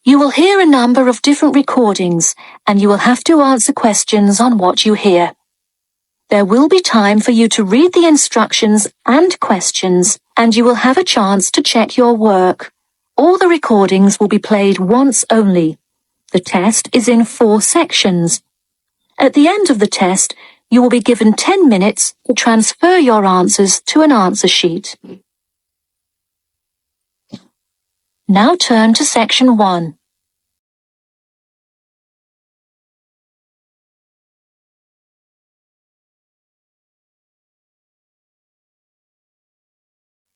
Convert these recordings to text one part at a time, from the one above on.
You will hear a number of different recordings, and you will have to answer questions on what you hear. There will be time for you to read the instructions and questions, and you will have a chance to check your work. All the recordings will be played once only. The test is in 4 sections. At the end of the test, you will be given 10 minutes to transfer your answers to an answer sheet. Now turn to Section 1.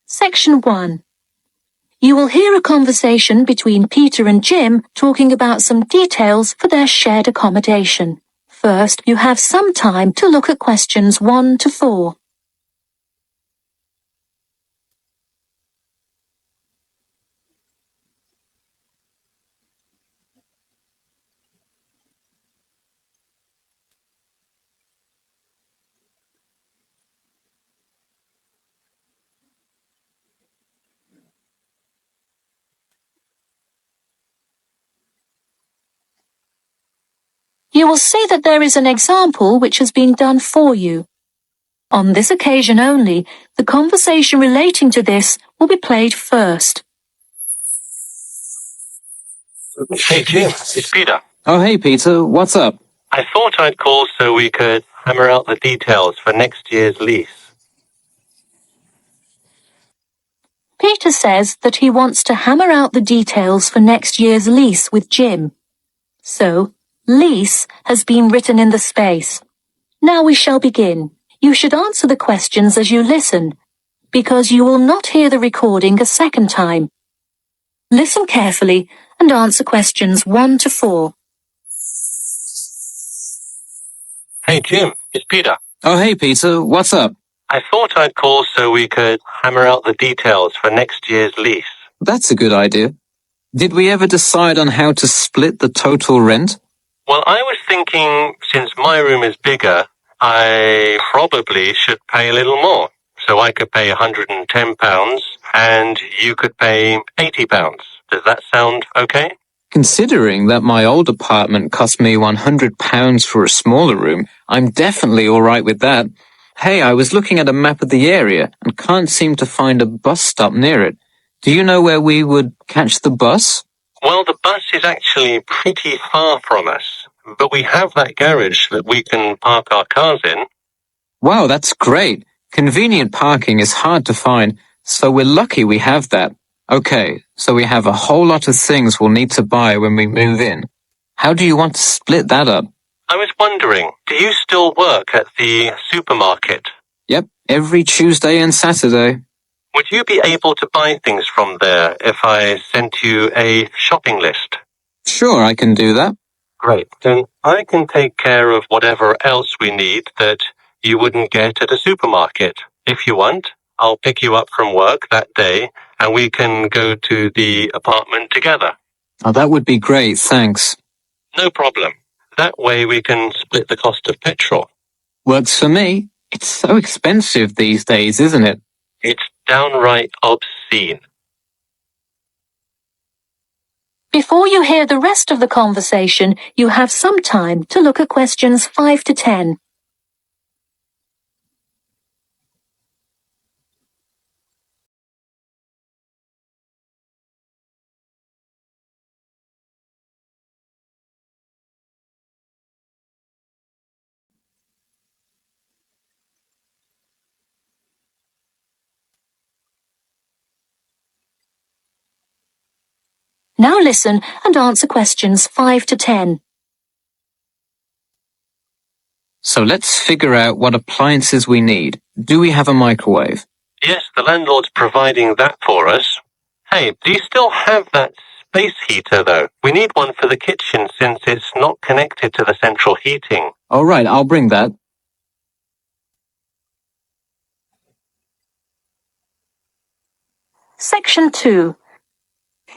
Section 1. You will hear a conversation between Peter and Jim talking about some details for their shared accommodation. First, you have some time to look at questions 1 to 4. You will see that there is an example which has been done for you. On this occasion only, the conversation relating to this will be played first. Hey Jim, it's Peter. Oh, hey Peter, what's up? I thought I'd call so we could hammer out the details for next year's lease. Peter says that he wants to hammer out the details for next year's lease with Jim. So, lease has been written in the space. Now we shall begin. You should answer the questions as you listen, because you will not hear the recording a second time. Listen carefully and answer questions 1 to 4. Hey Jim, it's Peter. Oh, hey Peter, what's up? I thought I'd call so we could hammer out the details for next year's lease. That's a good idea. Did we ever decide on how to split the total rent? Well, I was thinking since my room is bigger, I probably should pay a little more. So I could pay £110 and you could pay £80. Does that sound okay? Considering that my old apartment cost me £100 for a smaller room, I'm definitely all right with that. Hey, I was looking at a map of the area and can't seem to find a bus stop near it. Do you know where we would catch the bus? Well, the bus is actually pretty far from us, but we have that garage that we can park our cars in. Wow, that's great. Convenient parking is hard to find, so we're lucky we have that. Okay, so we have a whole lot of things we'll need to buy when we move in. How do you want to split that up? I was wondering, do you still work at the supermarket? Yep, every Tuesday and Saturday. Would you be able to buy things from there if I sent you a shopping list? Sure, I can do that. Great, then I can take care of whatever else we need that you wouldn't get at a supermarket. If you want, I'll pick you up from work that day and we can go to the apartment together. Oh, that would be great, thanks. No problem. That way we can split the cost of petrol. Works for me. It's so expensive these days, isn't it? It's downright obscene. Before you hear the rest of the conversation, you have some time to look at questions 5 to 10. Now listen and answer questions 5 to 10. So let's figure out what appliances we need. Do we have a microwave? Yes, the landlord's providing that for us. Hey, do you still have that space heater though? We need one for the kitchen since it's not connected to the central heating. All right, I'll bring that. Section 2.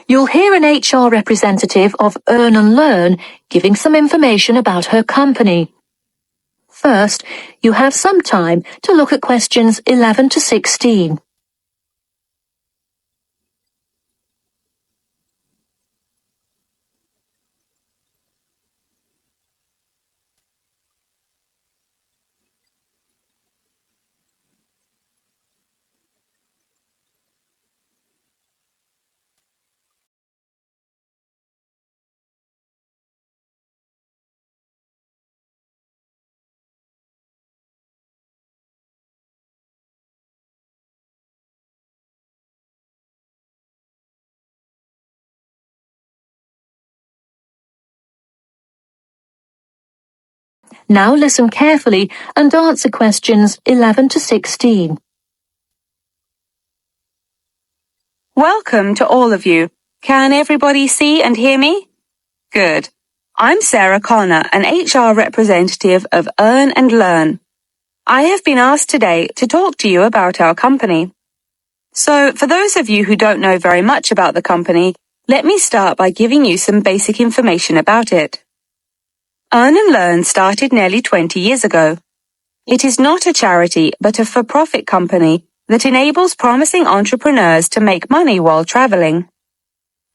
You'll hear an HR representative of Earn and Learn giving some information about her company. First, you have some time to look at questions 11 to 16. Now listen carefully and answer questions 11 to 16. Welcome to all of you. Can everybody see and hear me? Good. I'm Sarah Connor, an HR representative of Earn and Learn. I have been asked today to talk to you about our company. So, for those of you who don't know very much about the company, let me start by giving you some basic information about it. Earn and Learn started nearly 20 years ago. It is not a charity, but a for-profit company that enables promising entrepreneurs to make money while traveling.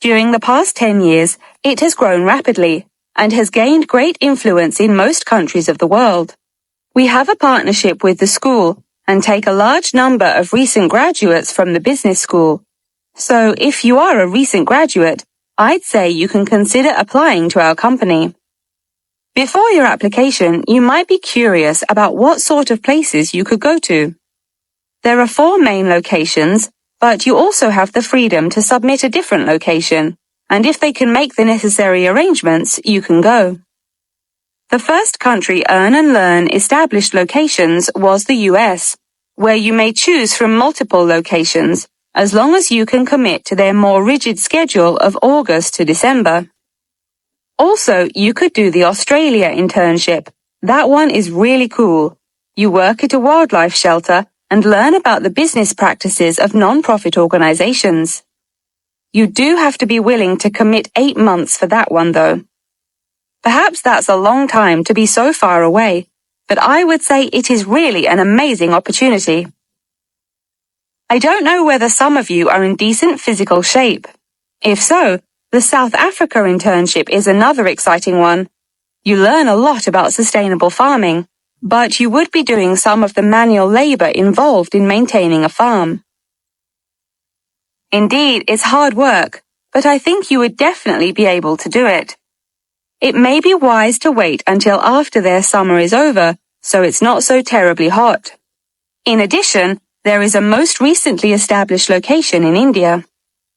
During the past 10 years, it has grown rapidly and has gained great influence in most countries of the world. We have a partnership with the school and take a large number of recent graduates from the business school. So if you are a recent graduate, I'd say you can consider applying to our company. Before your application, you might be curious about what sort of places you could go to. There are 4 main locations, but you also have the freedom to submit a different location, and if they can make the necessary arrangements, you can go. The first country Earn and Learn established locations was the US, where you may choose from multiple locations, as long as you can commit to their more rigid schedule of August to December. Also, you could do the Australia internship. That one is really cool. You work at a wildlife shelter and learn about the business practices of non-profit organizations. You do have to be willing to commit 8 months for that one, though. Perhaps that's a long time to be so far away, but I would say it is really an amazing opportunity. I don't know whether some of you are in decent physical shape. If so, the South Africa internship is another exciting one. You learn a lot about sustainable farming, but you would be doing some of the manual labor involved in maintaining a farm. Indeed, it's hard work, but I think you would definitely be able to do it. It may be wise to wait until after their summer is over, so it's not so terribly hot. In addition, there is a most recently established location in India.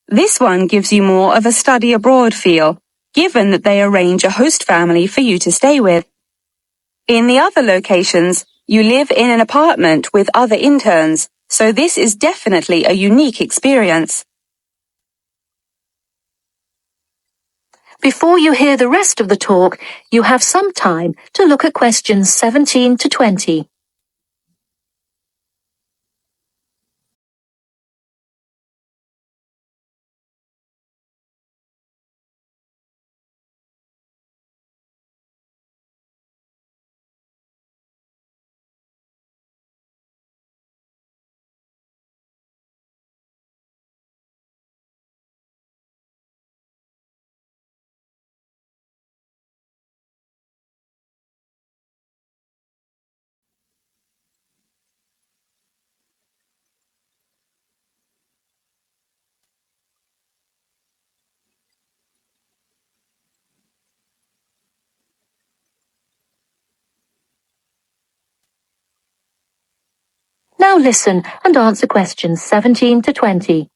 This one gives you more of a study abroad feel, given that they arrange a host family for you to stay with. In the other locations, you live in an apartment with other interns, so this is definitely a unique experience. Before you hear the rest of the talk, you have some time to look at questions 17 to 20. Now listen and answer questions 17 to 20.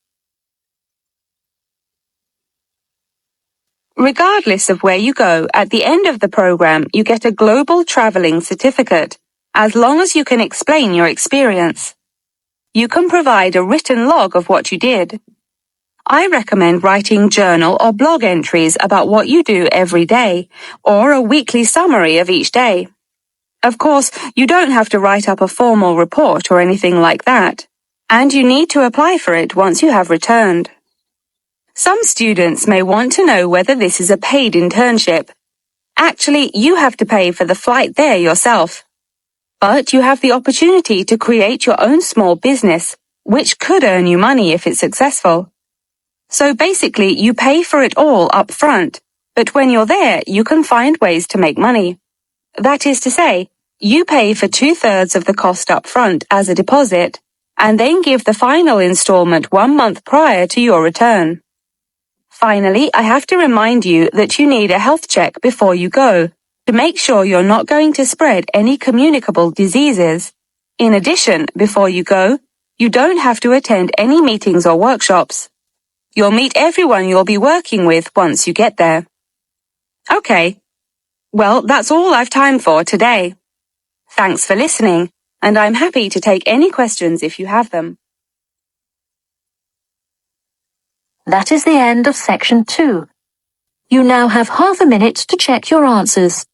Regardless of where you go, at the end of the program, you get a global traveling certificate, as long as you can explain your experience. You can provide a written log of what you did. I recommend writing journal or blog entries about what you do every day, or a weekly summary of each day. Of course, you don't have to write up a formal report or anything like that, and you need to apply for it once you have returned. Some students may want to know whether this is a paid internship. Actually, you have to pay for the flight there yourself. But you have the opportunity to create your own small business, which could earn you money if it's successful. So basically, you pay for it all up front, but when you're there, you can find ways to make money. That is to say, you pay for 2/3 of the cost up front as a deposit, and then give the final installment 1 month prior to your return. Finally, I have to remind you that you need a health check before you go, to make sure you're not going to spread any communicable diseases. In addition, before you go, you don't have to attend any meetings or workshops. You'll meet everyone you'll be working with once you get there. Okay. Well, that's all I've time for today. Thanks for listening, and I'm happy to take any questions if you have them. That is the end of section 2. You now have half a minute to check your answers.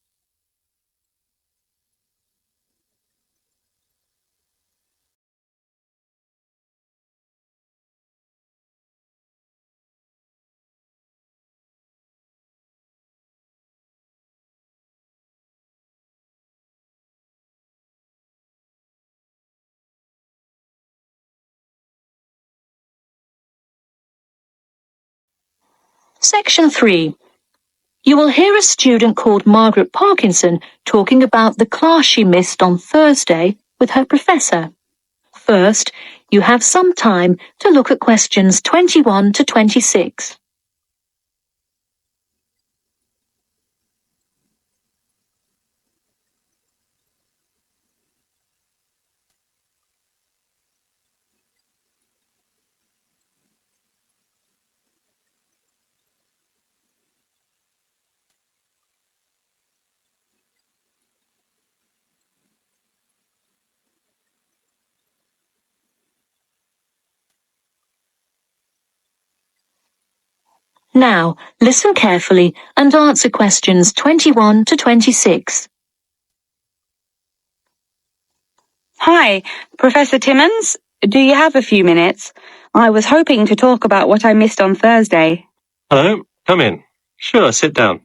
Section 3. You will hear a student called Margaret Parkinson talking about the class she missed on Thursday with her professor. First, you have some time to look at questions 21 to 26. Now, listen carefully and answer questions 21 to 26. Hi, Professor Timmons. Do you have a few minutes? I was hoping to talk about what I missed on Thursday. Hello, come in. Sure, sit down.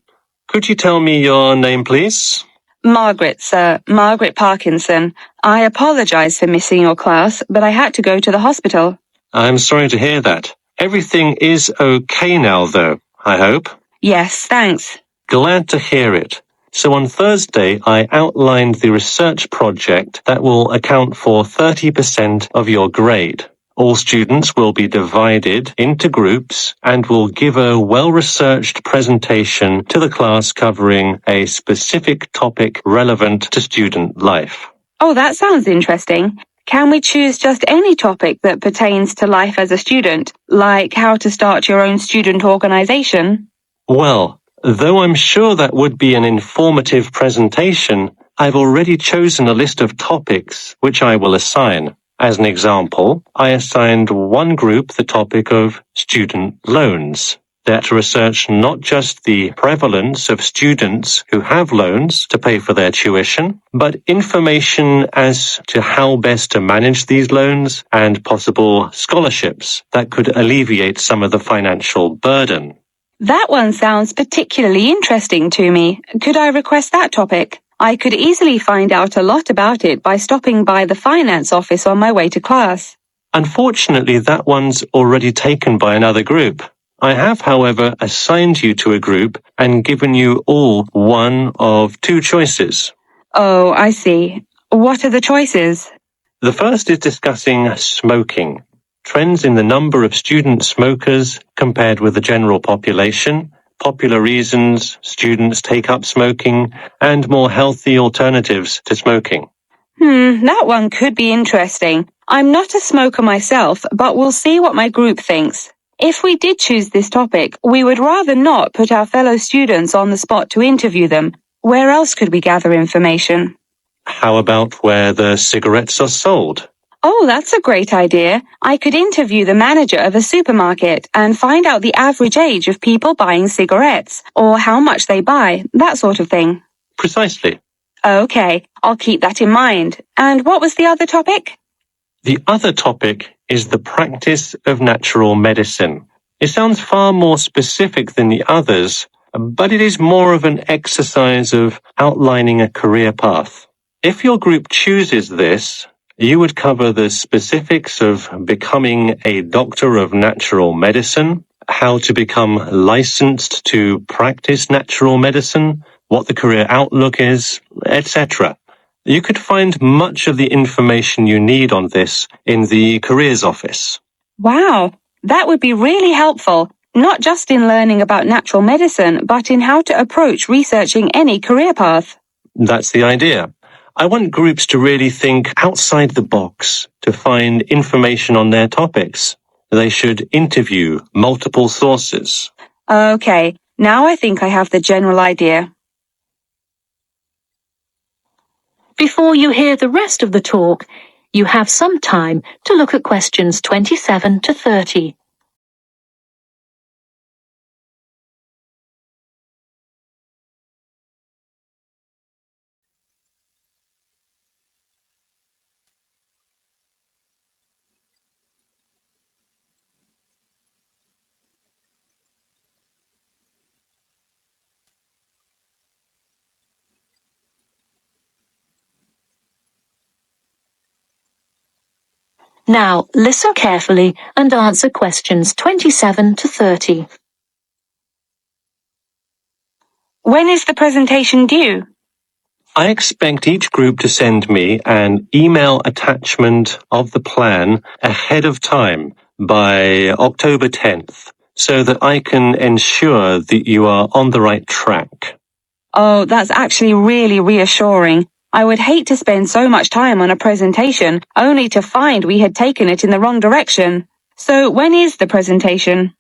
Could you tell me your name, please? Margaret, sir. Margaret Parkinson. I apologize for missing your class, but I had to go to the hospital. I'm sorry to hear that. Everything is okay now, though, I hope. Yes, thanks. Glad to hear it. So on Thursday, I outlined the research project that will account for 30% of your grade. All students will be divided into groups and will give a well-researched presentation to the class covering a specific topic relevant to student life. Oh, that sounds interesting. Can we choose just any topic that pertains to life as a student, like how to start your own student organization? Well, though I'm sure that would be an informative presentation, I've already chosen a list of topics which I will assign. As an example, I assigned one group the topic of student loans. They're to research not just the prevalence of students who have loans to pay for their tuition, but information as to how best to manage these loans and possible scholarships that could alleviate some of the financial burden. That one sounds particularly interesting to me. Could I request that topic? I could easily find out a lot about it by stopping by the finance office on my way to class. Unfortunately, that one's already taken by another group. I have, however, assigned you to a group and given you all one of two choices. Oh, I see. What are the choices? The first is discussing smoking, trends in the number of student smokers compared with the general population, popular reasons students take up smoking, and more healthy alternatives to smoking. That one could be interesting. I'm not a smoker myself, but we'll see what my group thinks. If we did choose this topic, we would rather not put our fellow students on the spot to interview them. Where else could we gather information? How about where the cigarettes are sold? Oh, that's a great idea. I could interview the manager of a supermarket and find out the average age of people buying cigarettes, or how much they buy, that sort of thing. Precisely. Okay, I'll keep that in mind. And what was the other topic? The other topic is the practice of natural medicine. It sounds far more specific than the others, but it is more of an exercise of outlining a career path. If your group chooses this, you would cover the specifics of becoming a doctor of natural medicine, how to become licensed to practice natural medicine, what the career outlook is, etc. You could find much of the information you need on this in the careers office. Wow, that would be really helpful, not just in learning about natural medicine, but in how to approach researching any career path. That's the idea. I want groups to really think outside the box to find information on their topics. They should interview multiple sources. Okay, now I think I have the general idea. Before you hear the rest of the talk, you have some time to look at questions 27 to 30. Now, listen carefully and answer questions 27 to 30. When is the presentation due? I expect each group to send me an email attachment of the plan ahead of time by October 10th, so that I can ensure that you are on the right track. Oh, that's actually really reassuring. I would hate to spend so much time on a presentation only to find we had taken it in the wrong direction. So when is the presentation?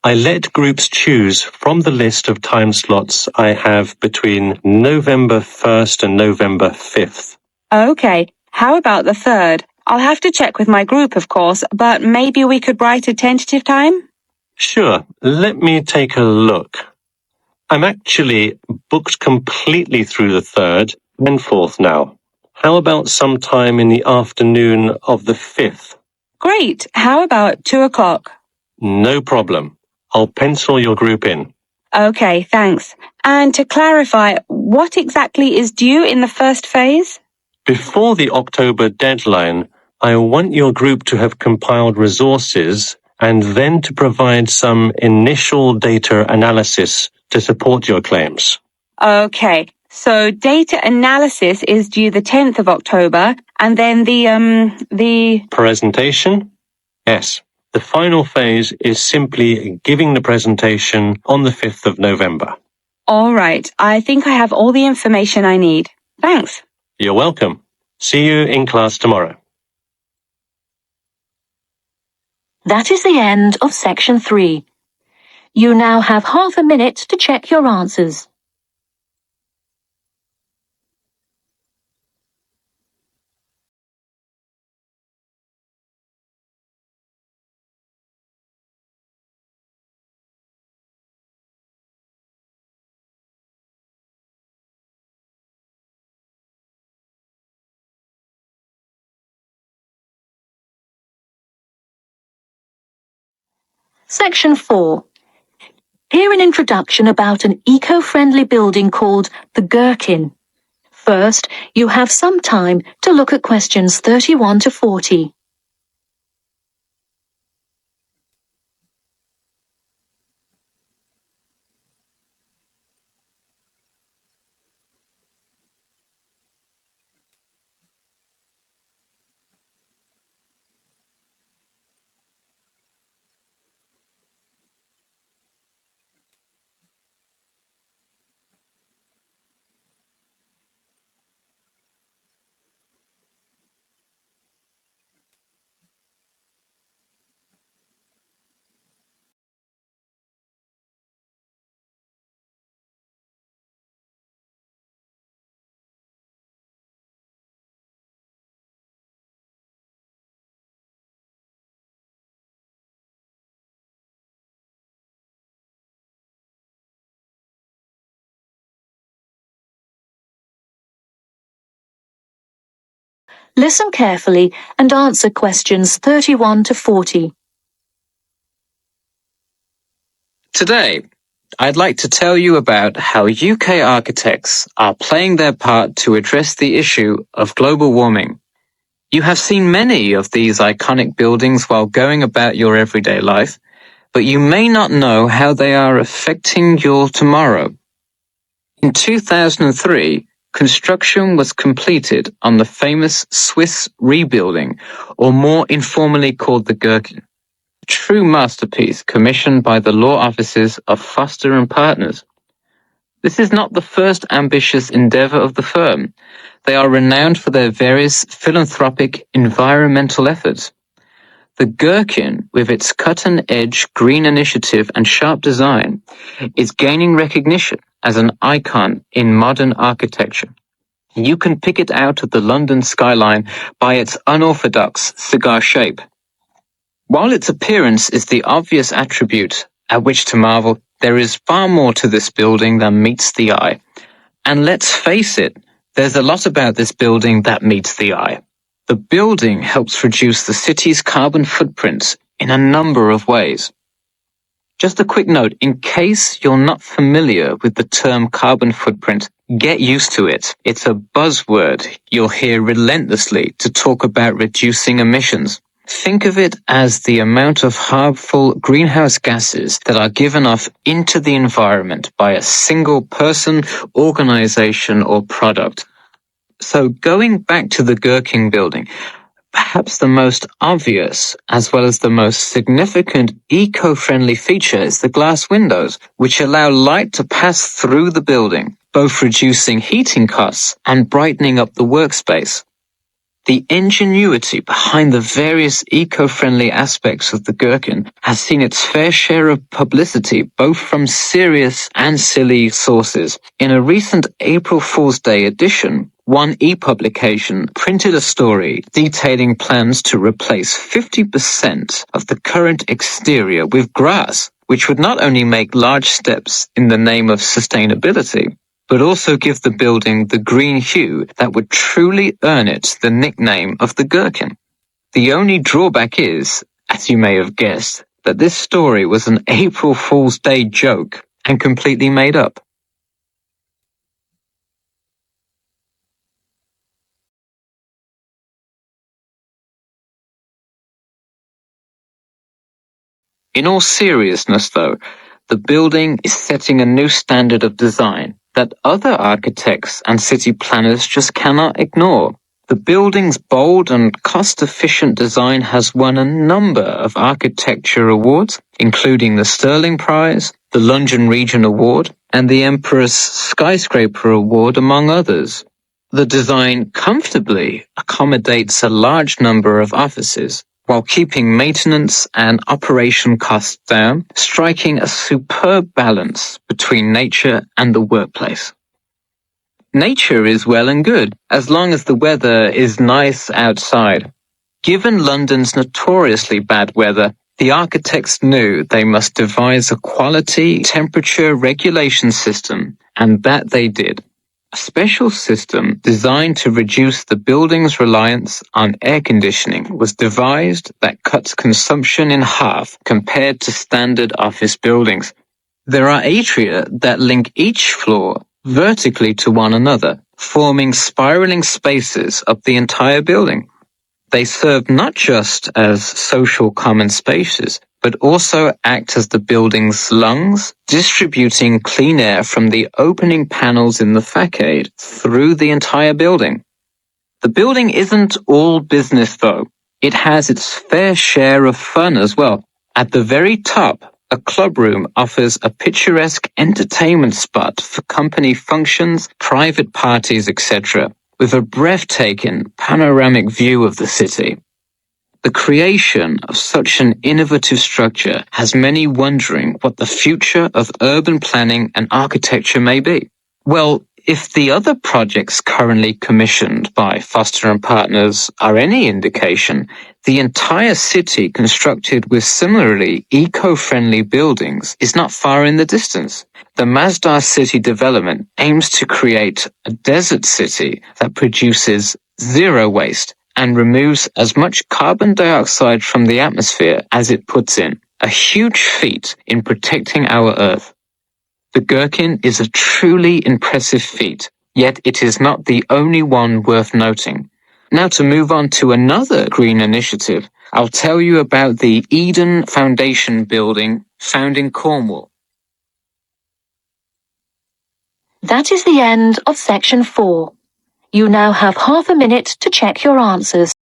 I let groups choose from the list of time slots I have between November 1st and November 5th. Okay, how about the 3rd? I'll have to check with my group, of course, but maybe we could write a tentative time? Sure, let me take a look. I'm actually booked completely through the 3rd and 4th now. How about sometime in the afternoon of the 5th? Great, how about 2 o'clock? No problem. I'll pencil your group in. Okay, thanks. And to clarify, what exactly is due in the first phase? Before the October deadline, I want your group to have compiled resources and then to provide some initial data analysis to support your claims. Okay, so data analysis is due the 10th of October, and then the Presentation? Yes. The final phase is simply giving the presentation on the 5th of November. All right, I think I have all the information I need. Thanks. You're welcome. See you in class tomorrow. That is the end of section 3. You now have half a minute to check your answers. Section 4. Hear an introduction about an eco-friendly building called the Gherkin. First, you have some time to look at questions 31 to 40. Listen carefully and answer questions 31 to 40. Today, I'd like to tell you about how UK architects are playing their part to address the issue of global warming. You have seen many of these iconic buildings while going about your everyday life, but you may not know how they are affecting your tomorrow. In 2003, construction was completed on the famous Swiss rebuilding, or more informally called the Gherkin. A true masterpiece commissioned by the law offices of Foster and Partners. This is not the first ambitious endeavor of the firm. They are renowned for their various philanthropic environmental efforts. The Gherkin, with its cutting-edge green initiative and sharp design, is gaining recognition as an icon in modern architecture. You can pick it out of the London skyline by its unorthodox cigar shape. While its appearance is the obvious attribute at which to marvel, there is far more to this building than meets the eye. And let's face it, there's a lot about this building that meets the eye. The building helps reduce the city's carbon footprint in a number of ways. Just a quick note, in case you're not familiar with the term carbon footprint, get used to it. It's a buzzword you'll hear relentlessly to talk about reducing emissions. Think of it as the amount of harmful greenhouse gases that are given off into the environment by a single person, organization, or product. So going back to the Gherkin building, perhaps the most obvious as well as the most significant eco-friendly feature is the glass windows, which allow light to pass through the building, both reducing heating costs and brightening up the workspace. The ingenuity behind the various eco-friendly aspects of the Gherkin has seen its fair share of publicity both from serious and silly sources. In a recent April Fool's Day edition, One e-publication printed a story detailing plans to replace 50% of the current exterior with grass, which would not only make large steps in the name of sustainability, but also give the building the green hue that would truly earn it the nickname of the Gherkin. The only drawback is, as you may have guessed, that this story was an April Fool's Day joke and completely made up. In all seriousness, though, the building is setting a new standard of design that other architects and city planners just cannot ignore. The building's bold and cost-efficient design has won a number of architecture awards, including the Sterling Prize, the London Region Award, and the Emperor's Skyscraper Award, among others. The design comfortably accommodates a large number of offices, while keeping maintenance and operation costs down, striking a superb balance between nature and the workplace. Nature is well and good, as long as the weather is nice outside. Given London's notoriously bad weather, the architects knew they must devise a quality temperature regulation system, and that they did. A special system designed to reduce the building's reliance on air conditioning was devised that cuts consumption in half compared to standard office buildings. There are atria that link each floor vertically to one another, forming spiraling spaces up the entire building. They serve not just as social common spaces, but also act as the building's lungs, distributing clean air from the opening panels in the facade through the entire building. The building isn't all business, though. It has its fair share of fun as well. At the very top, a club room offers a picturesque entertainment spot for company functions, private parties, etc., with a breathtaking panoramic view of the city. The creation of such an innovative structure has many wondering what the future of urban planning and architecture may be. Well, if the other projects currently commissioned by Foster & Partners are any indication, the entire city constructed with similarly eco-friendly buildings is not far in the distance. The Masdar City development aims to create a desert city that produces zero waste and removes as much carbon dioxide from the atmosphere as it puts in, a huge feat in protecting our Earth. The Gherkin is a truly impressive feat, yet it is not the only one worth noting. Now to move on to another green initiative, I'll tell you about the Eden Foundation building found in Cornwall. That is the end of section 4. You now have half a minute to check your answers.